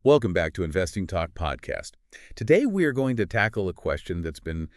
Welcome back to Investing Talk Podcast. Today we are going to tackle a question that's been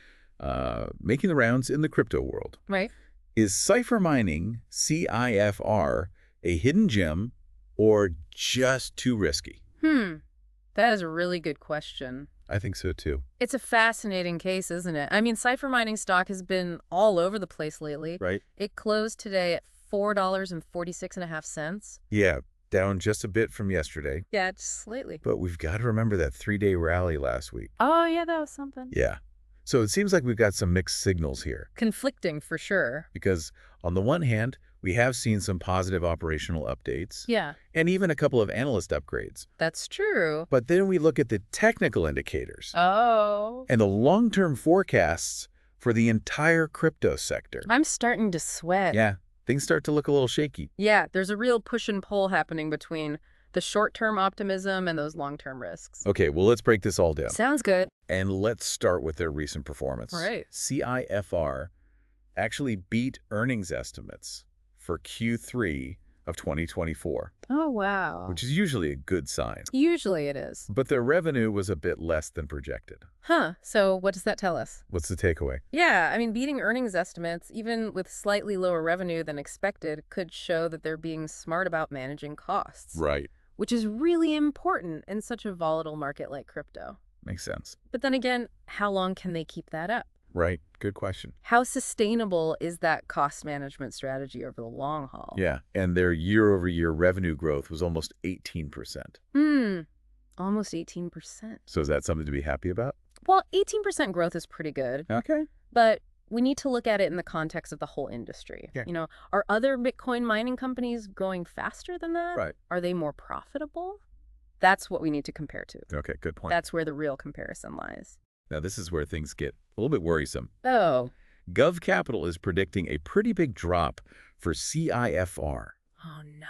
making the rounds in the crypto world. Right. Is Cipher Mining, CIFR, a hidden gem or just too risky? That is a really good question. I think so too. It's a fascinating case, isn't it? I mean, Cipher Mining stock has been all over the place lately. Right. It closed today at $4.46.5. Yeah, down just a bit from yesterday. Yeah, just slightly. But we've got to remember that 3-day rally last week. Oh, yeah, that was something. Yeah. So it seems like we've got some mixed signals here. Conflicting, for sure. Because on the one hand, we have seen some positive operational updates. Yeah. And even a couple of analyst upgrades. That's true. But then we look at the technical indicators. Oh. And the long-term forecasts for the entire crypto sector. I'm starting to sweat. Yeah, things start to look a little shaky. Yeah, there's a real push and pull happening between the short-term optimism and those long-term risks. Okay, well, let's break this all down. Sounds good. And let's start with their recent performance. Right. CIFR actually beat earnings estimates for Q3 of 2024. Oh, wow. Which is usually a good sign. Usually it is. But their revenue was a bit less than projected. Huh. So what does that tell us? What's the takeaway? Yeah, I mean, beating earnings estimates, even with slightly lower revenue than expected, could show that they're being smart about managing costs. Right. Which is really important in such a volatile market like crypto. Makes sense. But then again, how long can they keep that up? Right. Good question. How sustainable is that cost management strategy over the long haul? Yeah. And their year-over-year revenue growth was almost 18%. Almost 18%. So is that something to be happy about? Well, 18% growth is pretty good. Okay. But we need to look at it in the context of the whole industry. Yeah. You know, are other Bitcoin mining companies growing faster than that? Right. Are they more profitable? That's what we need to compare to. Okay, good point. That's where the real comparison lies. Now, this is where things get a little bit worrisome. Oh. Gov Capital is predicting a pretty big drop for CIFR. Oh, no.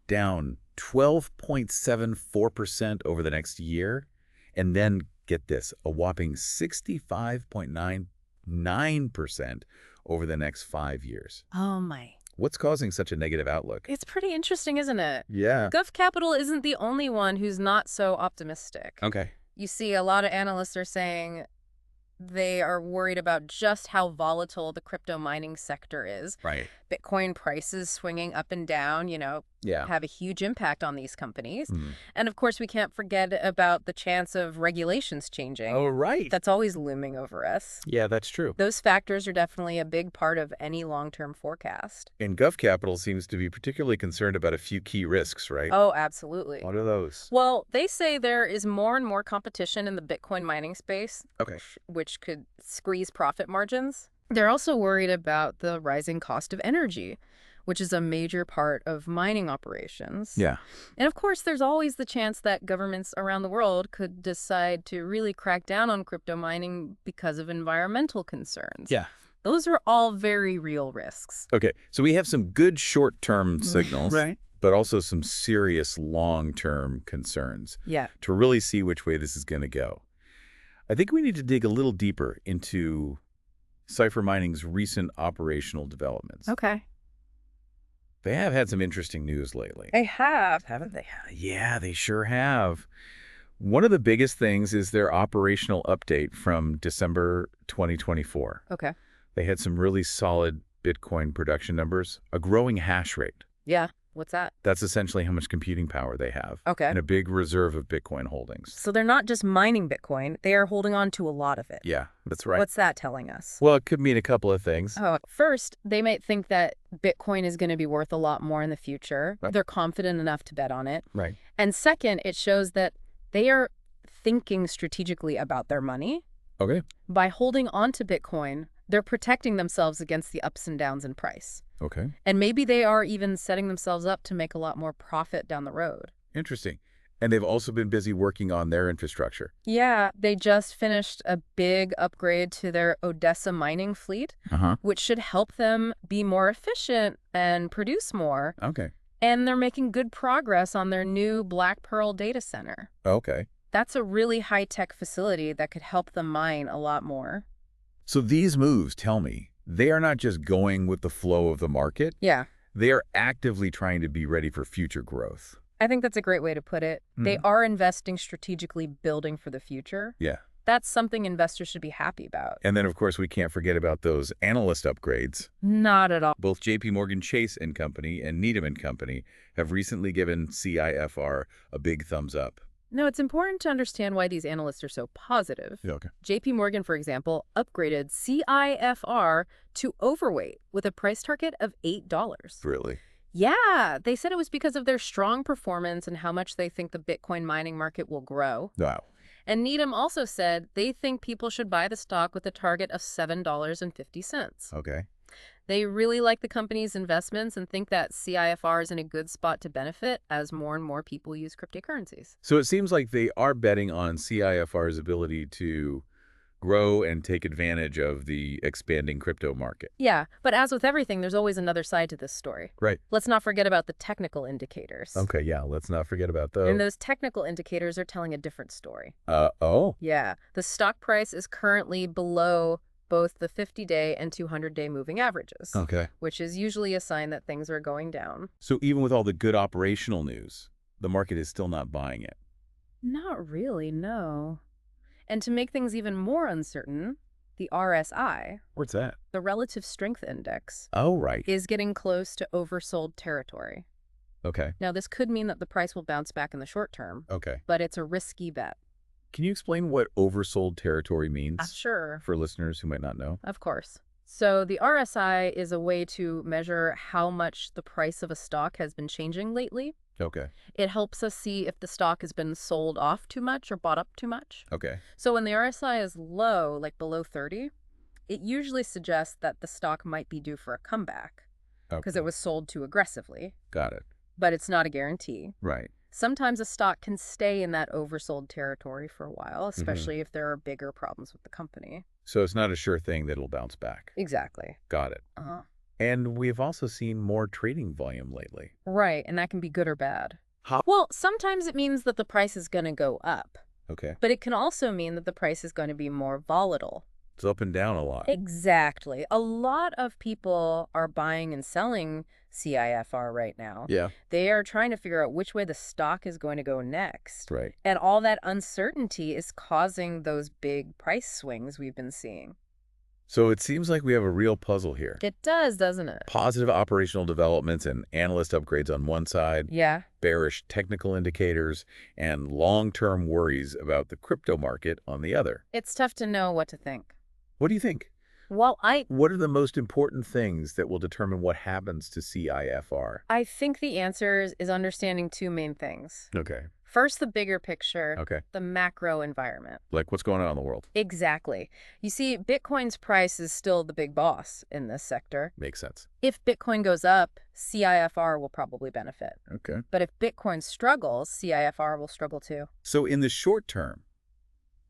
Down 12.74% over the next year. And then, get this, a whopping 65.99% over the next 5 years. Oh, my. What's causing such a negative outlook? It's pretty interesting, isn't it? Yeah. Gov Capital isn't the only one who's not so optimistic. Okay. You see, a lot of analysts are saying they are worried about just how volatile the crypto mining sector is. Right. Bitcoin prices swinging up and down, have a huge impact on these companies. And of course, we can't forget about the chance of regulations changing. Oh, right. That's always looming over us. Yeah, that's true. Those factors are definitely a big part of any long-term forecast. And Gov Capital seems to be particularly concerned about a few key risks, right? Oh, absolutely. What are those? Well, they say there is more and more competition in the Bitcoin mining space, Okay. which could squeeze profit margins. They're also worried about the rising cost of energy, which is a major part of mining operations. Yeah. And of course, there's always the chance that governments around the world could decide to really crack down on crypto mining because of environmental concerns. Yeah. Those are all very real risks. Okay, so we have some good short-term signals, Right. but also some serious long-term concerns Yeah. to really see which way this is going to go. I think we need to dig a little deeper into Cipher Mining's recent operational developments. Okay. They have had some interesting news lately. They have, haven't they? Yeah, they sure have. One of the biggest things is their operational update from December 2024. Okay. They had some really solid Bitcoin production numbers, a growing hash rate. Yeah. What's that? That's essentially how much computing power they have. Okay. And a big reserve of Bitcoin holdings. So they're not just mining Bitcoin, they are holding on to a lot of it. Yeah, that's right. What's that telling us? Well, it could mean a couple of things. Oh, first, they might think that Bitcoin is going to be worth a lot more in the future. Right. They're confident enough to bet on it. Right. And second, it shows that they are thinking strategically about their money. Okay. By holding on to Bitcoin, they're protecting themselves against the ups and downs in price. Okay. And maybe they are even setting themselves up to make a lot more profit down the road. Interesting. And they've also been busy working on their infrastructure. Yeah, they just finished a big upgrade to their Odessa mining fleet, which should help them be more efficient and produce more. Okay. And they're making good progress on their new Black Pearl data center. Okay. That's a really high-tech facility that could help them mine a lot more. So these moves tell me they are not just going with the flow of the market. Yeah. They are actively trying to be ready for future growth. I think that's a great way to put it. They are investing strategically, building for the future. Yeah. That's something investors should be happy about. And then, of course, we can't forget about those analyst upgrades. Not at all. Both J.P. Morgan Chase and Company and Needham and Company have recently given CIFR a big thumbs up. No, it's important to understand why these analysts are so positive. Yeah, okay. J.P. Morgan, for example, upgraded CIFR to overweight with a price target of $8. Really? Yeah, they said it was because of their strong performance and how much they think the Bitcoin mining market will grow. Wow. And Needham also said they think people should buy the stock with a target of $7.50. Okay. They really like the company's investments and think that CIFR is in a good spot to benefit as more and more people use cryptocurrencies. So it seems like they are betting on CIFR's ability to grow and take advantage of the expanding crypto market. Yeah, but as with everything, there's always another side to this story. Right. Let's not forget about the technical indicators. Okay, yeah, let's not forget about those. And those technical indicators are telling a different story. Oh? Yeah, the stock price is currently below both the 50-day and 200-day moving averages. Okay. Which is usually a sign that things are going down. So even with all the good operational news, the market is still not buying it? Not really, no. And to make things even more uncertain, the RSI, What's that? the Relative Strength Index, Oh, right. is getting close to oversold territory. Okay. Now, this could mean that the price will bounce back in the short term, Okay. but it's a risky bet. Can you explain what oversold territory means? Sure. For listeners who might not know. Of course. So the RSI is a way to measure how much the price of a stock has been changing lately. Okay. It helps us see if the stock has been sold off too much or bought up too much. Okay. So when the RSI is low, like below 30, it usually suggests that the stock might be due for a comeback because it was sold too aggressively. Got it. But it's not a guarantee. Right. Sometimes a stock can stay in that oversold territory for a while, especially if there are bigger problems with the company. So it's not a sure thing that it'll bounce back. Exactly. Got it. And we've also seen more trading volume lately. Right, and that can be good or bad. Huh? Well, sometimes it means that the price is going to go up. Okay. But it can also mean that the price is going to be more volatile. It's up and down a lot. Exactly. A lot of people are buying and selling CIFR right now. Yeah. They are trying to figure out which way the stock is going to go next. Right. And all that uncertainty is causing those big price swings we've been seeing. So it seems like we have a real puzzle here. It does, doesn't it? Positive operational developments and analyst upgrades on one side. Yeah. Bearish technical indicators and long-term worries about the crypto market on the other. It's tough to know what to think. What do you think? Well, What are the most important things that will determine what happens to CIFR? I think the answer is understanding two main things. Okay. First, the bigger picture, Okay. the macro environment. Like what's going on in the world? Exactly. You see, Bitcoin's price is still the big boss in this sector. Makes sense. If Bitcoin goes up, CIFR will probably benefit. Okay. But if Bitcoin struggles, CIFR will struggle too. So in the short term,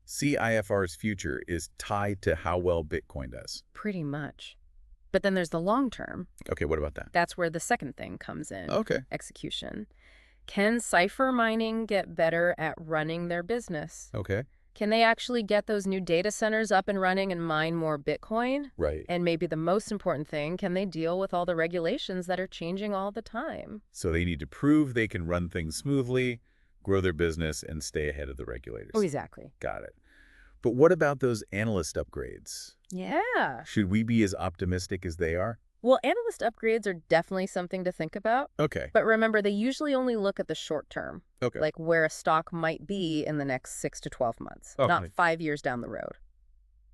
CIFR's future is tied to how well Bitcoin does. Pretty much. But then there's the long term. Okay, what about that? That's where the second thing comes in. Okay. Execution. Can Cipher Mining get better at running their business? Okay. Can they actually get those new data centers up and running and mine more Bitcoin? Right. And maybe the most important thing, can they deal with all the regulations that are changing all the time? So they need to prove they can run things smoothly, grow their business, and stay ahead of the regulators. Oh, exactly. Got it. But what about those analyst upgrades? Yeah. Should we be as optimistic as they are? Well, analyst upgrades are definitely something to think about. Okay. But remember, they usually only look at the short term, Okay. like where a stock might be in the next 6 to 12 months, Okay. not 5 years down the road.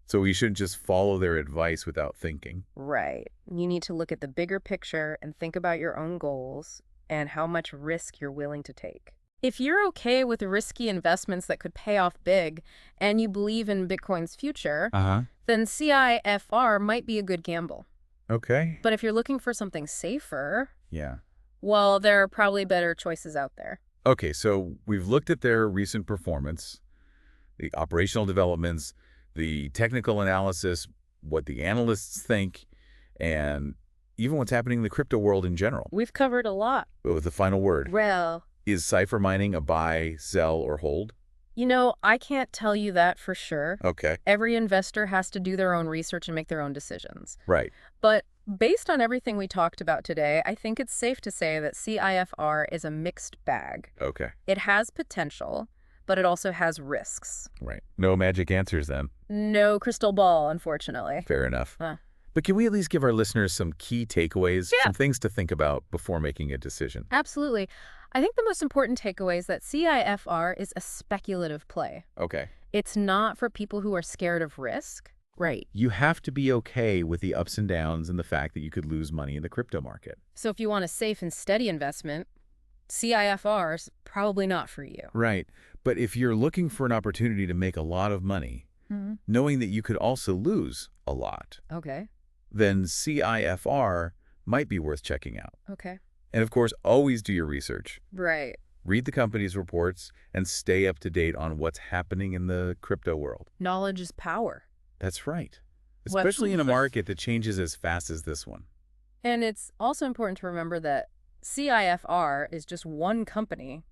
So we shouldn't just follow their advice without thinking. Right. You need to look at the bigger picture and think about your own goals and how much risk you're willing to take. If you're okay with risky investments that could pay off big and you believe in Bitcoin's future, then CIFR might be a good gamble. Okay. But if you're looking for something safer, Yeah. well, there are probably better choices out there. Okay, so we've looked at their recent performance, the operational developments, the technical analysis, what the analysts think, and even what's happening in the crypto world in general. We've covered a lot. But with the final word, Well, is Cipher Mining a buy, sell, or hold? you know, I can't tell you that for sure. Okay. Every investor has to do their own research and make their own decisions. Right. But Based on everything we talked about today, I think it's safe to say that CIFR is a mixed bag. Okay. It has potential, but it also has risks. Right. No magic answers then. No crystal ball, unfortunately. Fair enough. Huh. But can we at least give our listeners some key takeaways, Yeah. some things to think about before making a decision? Absolutely. I think the most important takeaway is that CIFR is a speculative play. Okay. It's not for people who are scared of risk. Right. You have to be okay with the ups and downs and the fact that you could lose money in the crypto market. So if you want a safe and steady investment, CIFR is probably not for you. Right. But if you're looking for an opportunity to make a lot of money, knowing that you could also lose a lot, Okay. then CIFR might be worth checking out. Okay. And of course, always do your research. Right. Read the company's reports and stay up to date on what's happening in the crypto world. Knowledge is power. That's right. What- Especially in a market that changes as fast as this one. And it's also important to remember that CIFR is just one company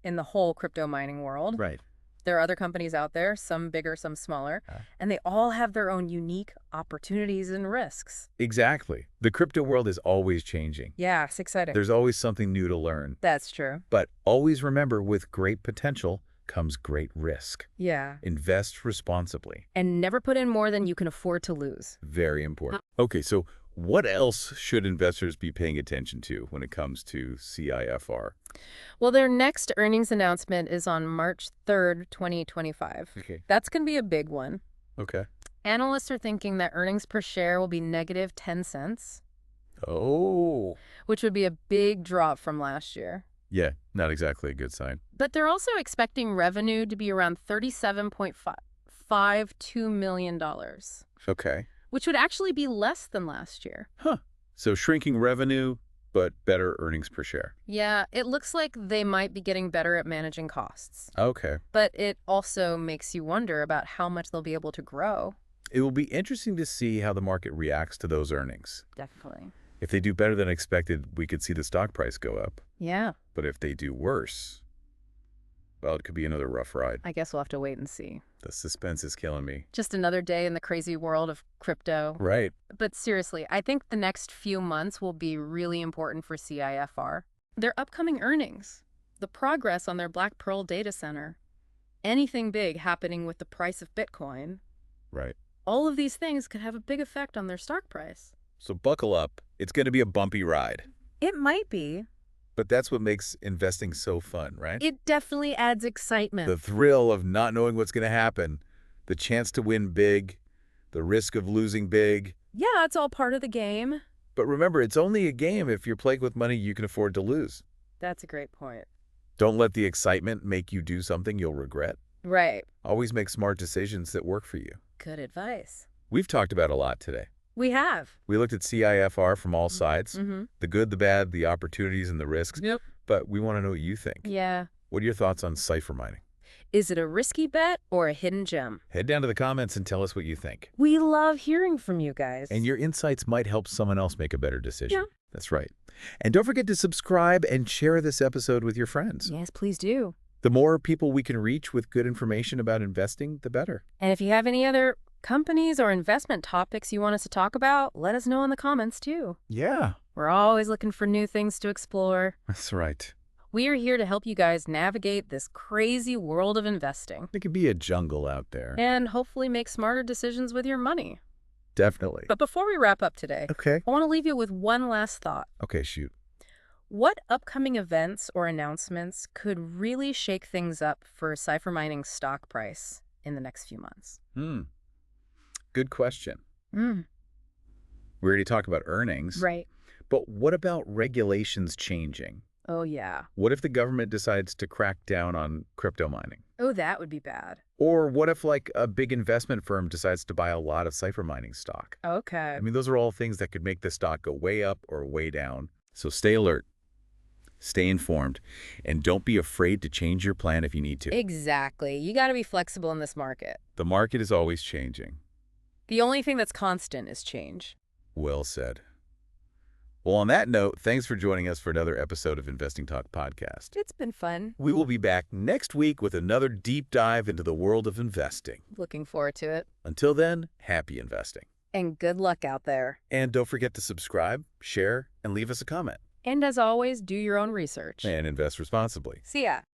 in the whole crypto mining world. Right. There are other companies out there, some bigger, some smaller, and they all have their own unique opportunities and risks. Exactly. The crypto world is always changing. Yeah, it's exciting. There's always something new to learn. That's true. But always remember, with great potential comes great risk. Yeah. Invest responsibly. And never put in more than you can afford to lose. Very important. Okay, so what else should investors be paying attention to when it comes to CIFR? Well, their next earnings announcement is on March 3rd, 2025. Okay. That's going to be a big one. Okay. Analysts are thinking that earnings per share will be negative 10 cents, Oh. which would be a big drop from last year. Yeah, not exactly a good sign. But they're also expecting revenue to be around $37.52 million, Okay. which would actually be less than last year. Huh. So shrinking revenue, but better earnings per share. Yeah, it looks like they might be getting better at managing costs. Okay. But it also makes you wonder about how much they'll be able to grow. It will be interesting to see how the market reacts to those earnings. Definitely. If they do better than expected, we could see the stock price go up. Yeah, But if they do worse, well, it could be another rough ride. I guess we'll have to wait and see. The suspense is killing me. Just another day in the crazy world of crypto. Right. But seriously, I think the next few months will be really important for CIFR. Their upcoming earnings, the progress on their Black Pearl data center, anything big happening with the price of Bitcoin, Right. all of these things could have a big effect on their stock price. So buckle up. It's going to be a bumpy ride. It might be. But that's what makes investing so fun, right? It definitely adds excitement. The thrill of not knowing what's going to happen, the chance to win big, the risk of losing big. Yeah, it's all part of the game. But remember, it's only a game if you're playing with money you can afford to lose. That's a great point. Don't let the excitement make you do something you'll regret. Right. Always make smart decisions that work for you. Good advice. We've talked about a lot today. We have. We looked at CIFR from all sides, Mm-hmm. the good, the bad, the opportunities, and the risks. Yep. But we want to know what you think. Yeah. What are your thoughts on Cipher Mining? Is it a risky bet or a hidden gem? Head down to the comments and tell us what you think. We love hearing from you guys. And your insights might help someone else make a better decision. Yeah. That's right. And don't forget to subscribe and share this episode with your friends. Yes, please do. The more people we can reach with good information about investing, the better. And if you have any other companies or investment topics you want us to talk about, let us know in the comments too. Yeah. We're always looking for new things to explore. That's right. We are here to help you guys navigate this crazy world of investing It could be a jungle out there. and hopefully make smarter decisions with your money. Definitely. But before we wrap up today, Okay. I want to leave you with one last thought. Okay, shoot. What upcoming events or announcements could really shake things up for Cipher Mining's stock price in the next few months? Good question. Mm. We already talked about earnings. Right. But what about regulations changing? Oh, yeah. What if the government decides to crack down on crypto mining? Oh, that would be bad. Or what if, like, a big investment firm decides to buy a lot of Cipher Mining stock? Okay. I mean, those are all things that could make the stock go way up or way down. So stay alert, stay informed, and don't be afraid to change your plan if you need to. Exactly. You got to be flexible in this market. The market is always changing. The only thing that's constant is change. Well said. Well, on that note, thanks for joining us for another episode of Investing Talk Podcast. It's been fun. We will be back next week with another deep dive into the world of investing. Looking forward to it. Until then, happy investing. And good luck out there. And don't forget to subscribe, share, and leave us a comment. And as always, do your own research. And invest responsibly. See ya.